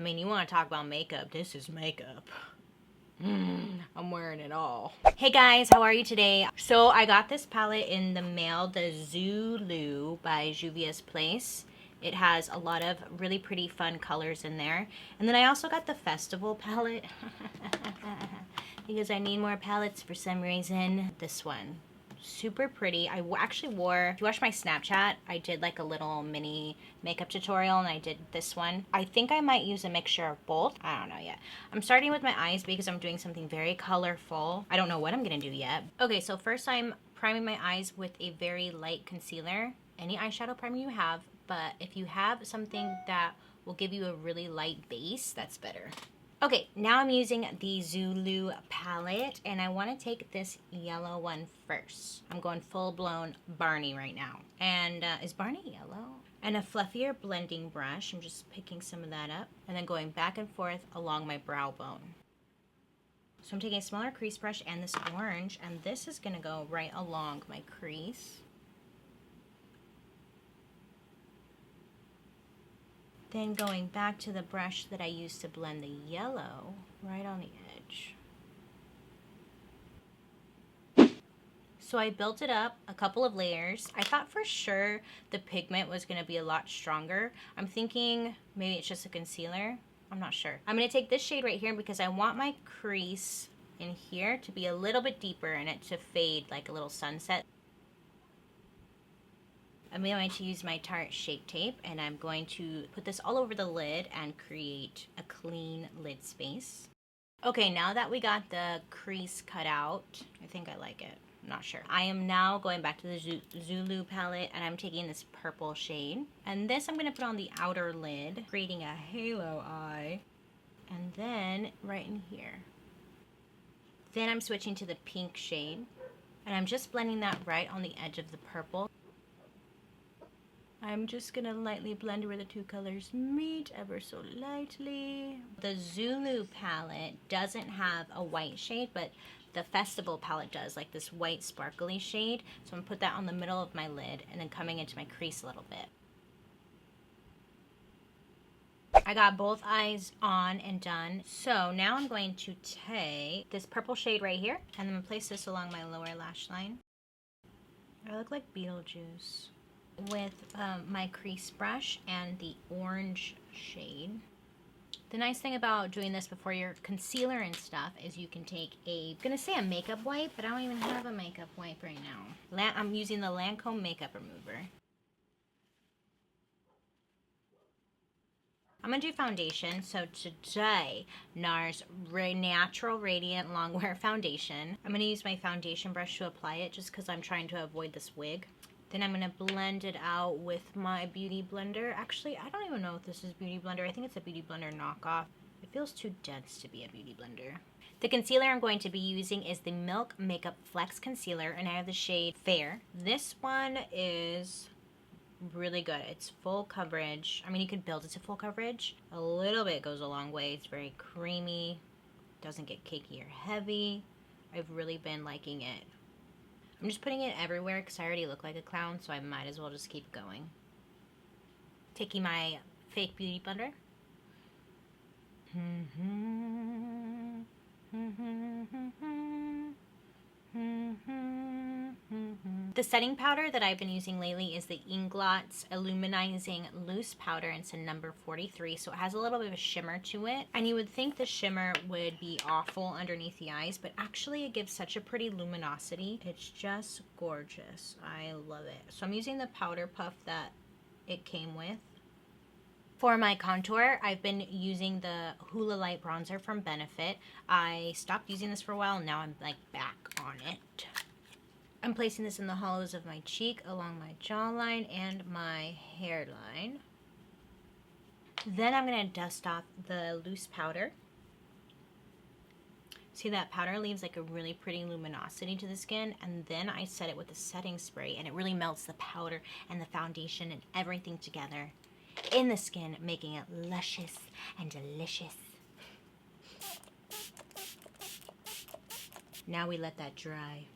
mean, you want to talk about makeup, this is makeup. I'm wearing it all. Hey guys, how are you today? So I got this palette in the mail, the Zulu by Juvia's Place. It has a lot of really pretty fun colors in there. And then I also got the Festival palette because I need more palettes for some reason. This one. Super pretty. I actually wore, if you watch my Snapchat, I did like a little mini makeup tutorial and I did this one. I think I might use a mixture of both. I don't know yet. I'm starting with my eyes because I'm doing something very colorful. I don't know what I'm gonna do yet. Okay, so first I'm priming my eyes with a very light concealer. Any eyeshadow primer you have, but if you have something that will give you a really light base, that's better. Okay, now I'm using the Zulu palette, and I want to take this yellow one first. I'm going full-blown Barney right now. And is Barney yellow? And a fluffier blending brush. I'm just picking some of that up, and then going back and forth along my brow bone. So I'm taking a smaller crease brush and this orange, and this is going to go right along my crease. Then going back to the brush that I used to blend the yellow right on the edge. So I built it up a couple of layers. I thought for sure the pigment was going to be a lot stronger. I'm thinking maybe it's just a concealer. I'm not sure. I'm going to take this shade right here because I want my crease in here to be a little bit deeper and it to fade like a little sunset. I'm going to use my Tarte Shape Tape, and I'm going to put this all over the lid and create a clean lid space. Okay, now that we got the crease cut out, I think I like it. I'm not sure. I am now going back to the Zulu palette, and I'm taking this purple shade. And this I'm going to put on the outer lid, creating a halo eye. And then right in here. Then I'm switching to the pink shade, and I'm just blending that right on the edge of the purple. I'm just gonna lightly blend where the two colors meet ever so lightly. The Zulu palette doesn't have a white shade, but the Festival palette does, like this white sparkly shade. So I'm gonna put that on the middle of my lid and then coming into my crease a little bit. I got both eyes on and done. So now I'm going to take this purple shade right here and I'm gonna place this along my lower lash line. I look like Beetlejuice. With my crease brush and the orange shade. The nice thing about doing this before your concealer and stuff is you can take I'm gonna say a makeup wipe, but I don't even have a makeup wipe right now. I'm using the Lancome makeup remover. I'm gonna do foundation. So today, Nars Natural Radiant Longwear Foundation. I'm gonna use my foundation brush to apply it just because I'm trying to avoid this wig. Then I'm going to blend it out with my Beauty Blender. Actually, I don't even know if this is Beauty Blender. I think it's a Beauty Blender knockoff. It feels too dense to be a Beauty Blender. The concealer I'm going to be using is the Milk Makeup Flex Concealer, and I have the shade Fair. This one is really good. It's full coverage. I mean, you could build it to full coverage. A little bit goes a long way. It's very creamy. Doesn't get cakey or heavy. I've really been liking it. I'm just putting it everywhere because I already look like a clown, so I might as well just keep going. Taking my fake beauty blender. The setting powder that I've been using lately is the Inglot's Illuminizing Loose Powder. It's in number 43, so it has a little bit of a shimmer to it. And you would think the shimmer would be awful underneath the eyes, but actually it gives such a pretty luminosity. It's just gorgeous. I love it. So I'm using the powder puff that it came with. For my contour, I've been using the Hula Light Bronzer from Benefit. I stopped using this for a while, and now I'm like back on it. I'm placing this in the hollows of my cheek, along my jawline and my hairline. Then I'm going to dust off the loose powder. See, that powder leaves like a really pretty luminosity to the skin, and then I set it with a setting spray, and it really melts the powder and the foundation and everything together in the skin, making it luscious and delicious. Now we let that dry.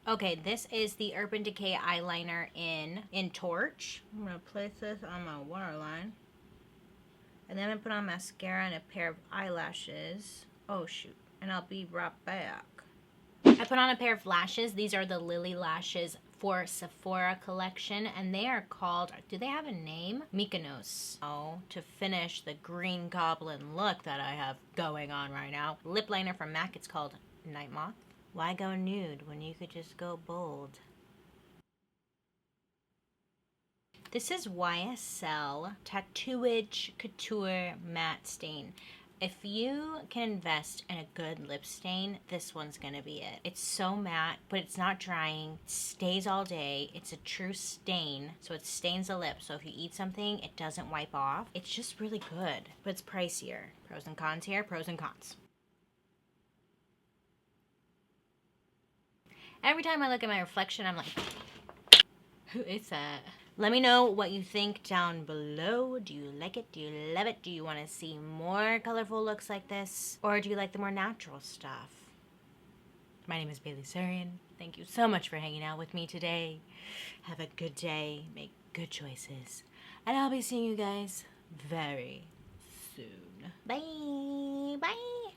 Okay, this is the Urban Decay eyeliner in Torch. I'm gonna place this on my waterline. And then I'm gonna put on mascara and a pair of eyelashes. Oh shoot, and I'll be right back. I put on a pair of lashes. These are the Lily Lashes for Sephora collection, and they are called, do they have a name? Mykonos. Oh, to finish the green goblin look that I have going on right now. Lip liner from MAC, it's called Nightmoth. Why go nude when you could just go bold? This is YSL Tattooage Couture Matte Stain. If you can invest in a good lip stain, this one's gonna be it. It's so matte, but it's not drying. It stays all day. It's a true stain, so it stains the lip. So if you eat something, it doesn't wipe off. It's just really good, but it's pricier. Pros and cons here, pros and cons. Every time I look at my reflection, I'm like, who is that? Let me know what you think down below. Do you like it? Do you love it? Do you want to see more colorful looks like this? Or do you like the more natural stuff? My name is Bailey Sarian. Thank you so much for hanging out with me today. Have a good day. Make good choices. And I'll be seeing you guys very soon. Bye. Bye.